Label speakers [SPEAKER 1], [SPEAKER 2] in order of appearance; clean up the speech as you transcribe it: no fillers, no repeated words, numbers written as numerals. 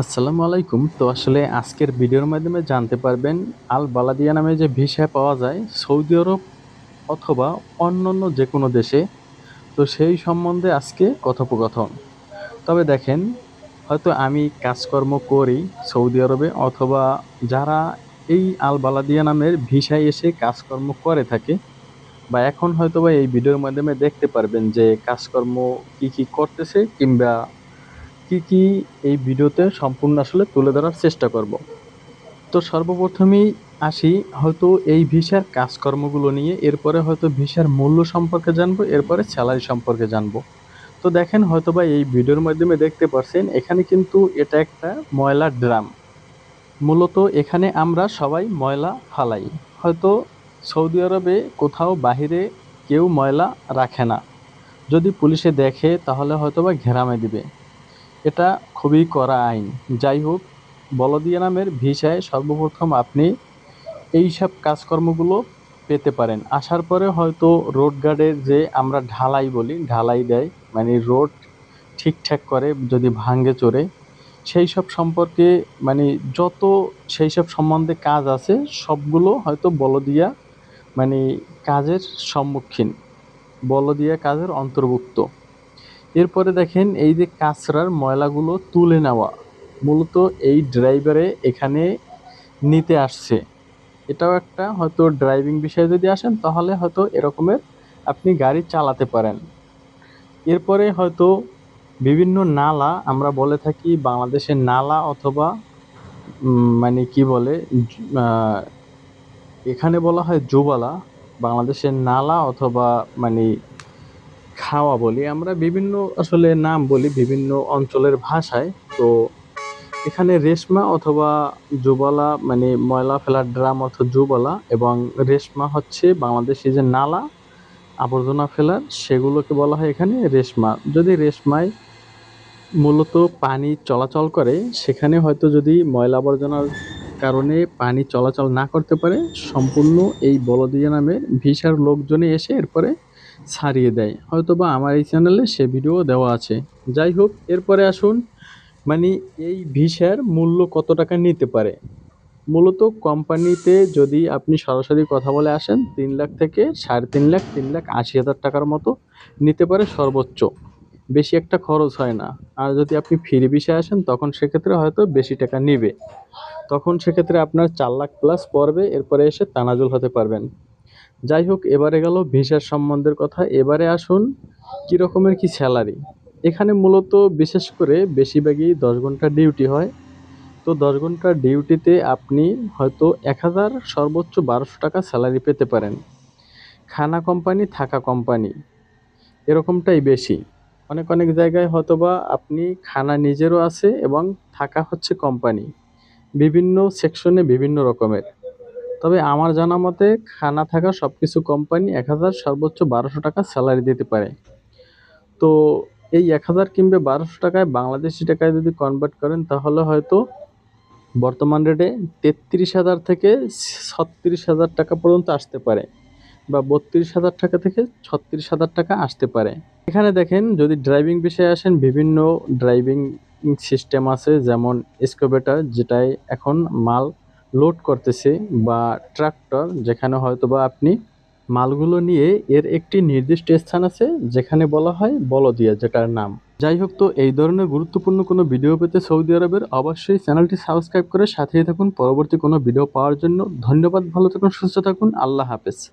[SPEAKER 1] আসসালামু আলাইকুম। তো আসলে আজকের ভিডিওর মাধ্যমে জানতে পারবেন আল বালাদিয়া নামে যে ভিসা পাওয়া যায় সৌদি আরব অথবা অন্যান্য যেকোনো দেশে। তো সেই সম্বন্ধে আজকে কথোপকথন। তবে দেখেন, হয়তো আমি কাজকর্ম করি সৌদি আরবে, অথবা যারা এই আল বালাদিয়া নামের ভিসায় এসে কাজকর্ম করে থাকে, বা এখন হয়তোবা এই ভিডিওর মাধ্যমে দেখতে পারবেন যে কাজকর্ম কি কি করতেছে, কিংবা কি কি এই ভিডিওতে সম্পূর্ণ আসলে তুলে ধরার চেষ্টা করব। তো সর্বপ্রথমেই আসি হয়তো এই ভিসার কাজকর্মগুলো নিয়ে, এরপরে হয়তো ভিসার মূল্য সম্পর্কে জানবো, এরপরে স্যালারি সম্পর্কে জানবো। তো দেখেন, হয়তোবা এই ভিডিওর মাধ্যমে দেখতে পারছেন এখানে কিন্তু এটা একটা ময়লার ড্রাম। মূলত এখানে আমরা সবাই ময়লা ফালাই। হয়তো সৌদি আরবে কোথাও বাহিরে কেউ ময়লা রাখে না, যদি পুলিশে দেখে তাহলে হয়তোবা ঘেরামে দিবে। এটা খুবই কড়া আইন। যাই হোক, বলদিয়া নামের ভিসায় সর্বপ্রথম আপনি এইসব কাজকর্মগুলো পেতে পারেন। আসার পরে হয়তো রোড গার্ডের যে আমরা ঢালাই বলি, ঢালাই দেয়, মানে রোড ঠিকঠাক করে যদি ভাঙ্গে চড়ে, সেই সব সম্পর্কে, মানে যত সেই সব সম্বন্ধে কাজ আছে সবগুলো হয়তো বলদিয়া, মানে কাজের সম্মুখীন, বলদিয়া কাজের অন্তর্ভুক্ত। এরপরে দেখেন এই যে কাঁচরার ময়লাগুলো তুলে নেওয়া, মূলত এই ড্রাইভারে এখানে নিতে আসছে। এটাও একটা হয়তো ড্রাইভিং বিষয়ে যদি আসেন তাহলে হয়তো এরকমের আপনি গাড়ি চালাতে পারেন। এরপরে হয়তো বিভিন্ন নালা, আমরা বলে থাকি বাংলাদেশের নালা, অথবা মানে কি বলে, আহ, এখানে বলা হয় জুবালা, বাংলাদেশের নালা অথবা মানে খাওয়া বলি আমরা, বিভিন্ন আসলে নাম বলি বিভিন্ন অঞ্চলের ভাষায়। তো এখানে রেশমা অথবা জুবালা, মানে ময়লা ফেলার ড্রাম অর্থ জুবালা, এবং রেশমা হচ্ছে বাংলাদেশি যে নালা আবর্জনা ফেলার, সেগুলোকে বলা হয় এখানে রেশমা। যদি রেশমায় মূলত পানি চলাচল করে, সেখানে হয়তো যদি ময়লা আবর্জনার কারণে পানি চলাচল না করতে পারে, সম্পূর্ণ এই বলদিয়া নামের ভিসার লোকজনই এসে এরপরে ছাড়িয়ে দেয়। হয়তোবা আমার এই চ্যানেলে সে ভিডিও দেওয়া আছে। যাই হোক, এরপরে আসুন, মানে এই ভিসার মূল্য কত টাকা নিতে পারে। মূলত কোম্পানিতে যদি আপনি সরাসরি কথা বলে আসেন, 3 লাখ থেকে 3.5 লাখ, 3,80,000 টাকার মতো নিতে পারে সর্বোচ্চ। বেশি একটা খরচ হয় না। আর যদি আপনি ফ্রি ভিসায় আসেন তখন সেক্ষেত্রে হয়তো বেশি টাকা নিবে। তখন সেক্ষেত্রে আপনার 4 লাখ প্লাস পড়বে, এরপরে এসে তানাজুল হতে পারবেন। যাই হোক, এবারে গেল ভিসার সম্বন্ধের কথা। এবারে আসুন কি রকমের কি স্যালারি। এখানে মূলত বিশেষ করে বেশিরভাগই 10 ঘন্টা ডিউটি হয়। তো 10 ঘন্টা ডিউটিতে আপনি হয়তো 1,000, সর্বোচ্চ 1200 টাকা স্যালারি পেতে পারেন। খানা কোম্পানি, থাকা কোম্পানি, এরকমটাই বেশি। অনেক অনেক জায়গায় হয়তোবা আপনি খানা নিজেরও আছে এবং থাকা হচ্ছে কোম্পানি। বিভিন্ন সেকশনে বিভিন্ন রকমের। তবে আমার জানা মতে খানা থাকা সবকিছু কোম্পানি 1,000, সর্বোচ্চ 1200 টাকা স্যালারি দিতে পারে। তো এই 1,000 কিংবা 1200 টাকায় বাংলাদেশি টাকায় যদি কনভার্ট করেন তাহলে হয়তো বর্তমান রেটে 33,000 থেকে 36,000 টাকা পর্যন্ত আসতে পারে, বা 32,000 টাকা থেকে 36,000 টাকা আসতে পারে। এখানে দেখেন, যদি ড্রাইভিং বিষয়ে আসেন, বিভিন্ন ড্রাইভিং সিস্টেম আছে, যেমন এক্সকাভেটর যেটাই এখন মাল লোড করতেছে, বা ট্রাক্টর যেখানে হয়তোবা আপনি মালগুলো নিয়ে এর একটি নির্দিষ্ট স্থান আছে যেখানে বলা হয় বলদিয়া, যেটার নাম। যাই হোক, তো এই ধরনের গুরুত্বপূর্ণ কোনো ভিডিও পেতে সৌদি আরবের অবশ্যই চ্যানেলটি সাবস্ক্রাইব করে সাথেই থাকুন পরবর্তী কোনো ভিডিও পাওয়ার জন্য। ধন্যবাদ, ভালো থাকুন, সুস্থ থাকুন, আল্লাহ হাফেজ।